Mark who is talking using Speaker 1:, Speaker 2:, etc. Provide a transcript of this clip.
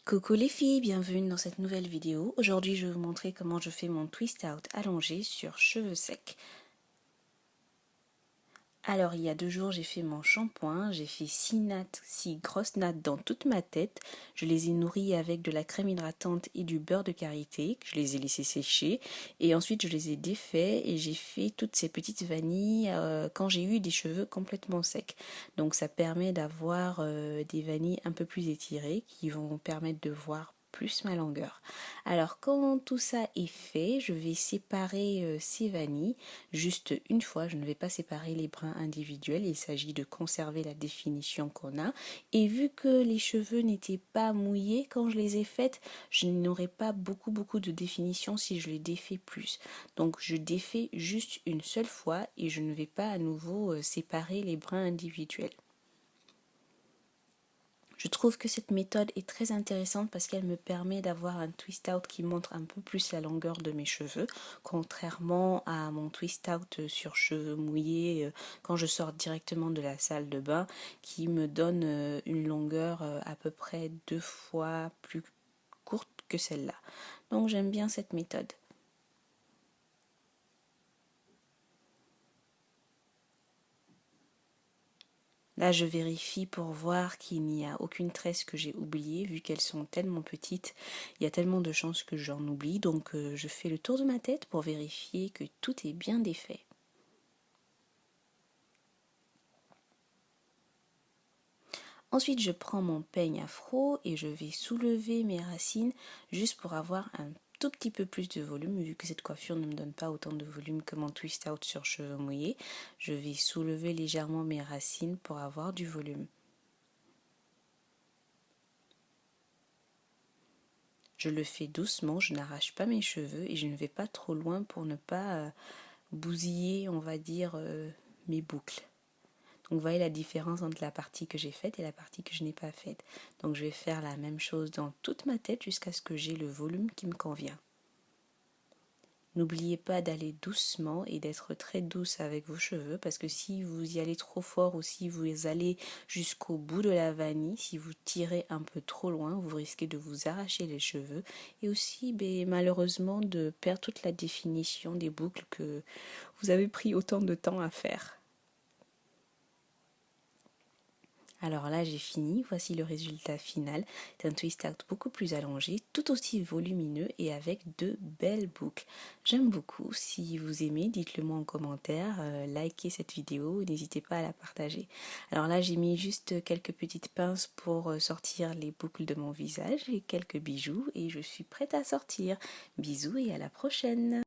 Speaker 1: Coucou les filles, bienvenue dans cette nouvelle vidéo. Aujourd'hui je vais vous montrer comment je fais mon twist out allongé sur cheveux secs. Alors il y a 2 jours j'ai fait mon shampoing, j'ai fait 6 grosses nattes dans toute ma tête. Je les ai nourries avec de la crème hydratante et du beurre de karité, que je les ai laissées sécher. Et ensuite je les ai défaits et j'ai fait toutes ces petites vanilles quand j'ai eu des cheveux complètement secs. Donc ça permet d'avoir des vanilles un peu plus étirées qui vont permettre de voir plus ma longueur. Alors quand tout ça est fait, je vais séparer ces vanilles juste une fois. Je ne vais pas séparer les brins individuels, il s'agit de conserver la définition qu'on a. Et vu que les cheveux n'étaient pas mouillés quand je les ai faites, je n'aurai pas beaucoup de définition si je les défais plus. Donc je défais juste une seule fois et je ne vais pas à nouveau séparer les brins individuels. Je trouve que cette méthode est très intéressante parce qu'elle me permet d'avoir un twist out qui montre un peu plus la longueur de mes cheveux, contrairement à mon twist out sur cheveux mouillés quand je sors directement de la salle de bain, qui me donne une longueur à peu près 2 fois plus courte que celle-là. Donc j'aime bien cette méthode. Là, je vérifie pour voir qu'il n'y a aucune tresse que j'ai oubliée, vu qu'elles sont tellement petites, il y a tellement de chances que j'en oublie, donc je fais le tour de ma tête pour vérifier que tout est bien défait. Ensuite, je prends mon peigne afro et je vais soulever mes racines juste pour avoir un tout petit peu plus de volume, vu que cette coiffure ne me donne pas autant de volume que mon twist out sur cheveux mouillés. Je vais soulever légèrement mes racines pour avoir du volume. Je le fais doucement, je n'arrache pas mes cheveux et je ne vais pas trop loin pour ne pas bousiller, on va dire, mes boucles. Donc vous voyez la différence entre la partie que j'ai faite et la partie que je n'ai pas faite. Donc je vais faire la même chose dans toute ma tête jusqu'à ce que j'ai le volume qui me convient. N'oubliez pas d'aller doucement et d'être très douce avec vos cheveux parce que si vous y allez trop fort ou si vous allez jusqu'au bout de la vanille, si vous tirez un peu trop loin, vous risquez de vous arracher les cheveux et aussi malheureusement de perdre toute la définition des boucles que vous avez pris autant de temps à faire. Alors là j'ai fini, voici le résultat final. C'est un twist out beaucoup plus allongé, tout aussi volumineux et avec de belles boucles. J'aime beaucoup, si vous aimez dites-le moi en commentaire, likez cette vidéo, n'hésitez pas à la partager. Alors là j'ai mis juste quelques petites pinces pour sortir les boucles de mon visage et quelques bijoux et je suis prête à sortir. Bisous et à la prochaine.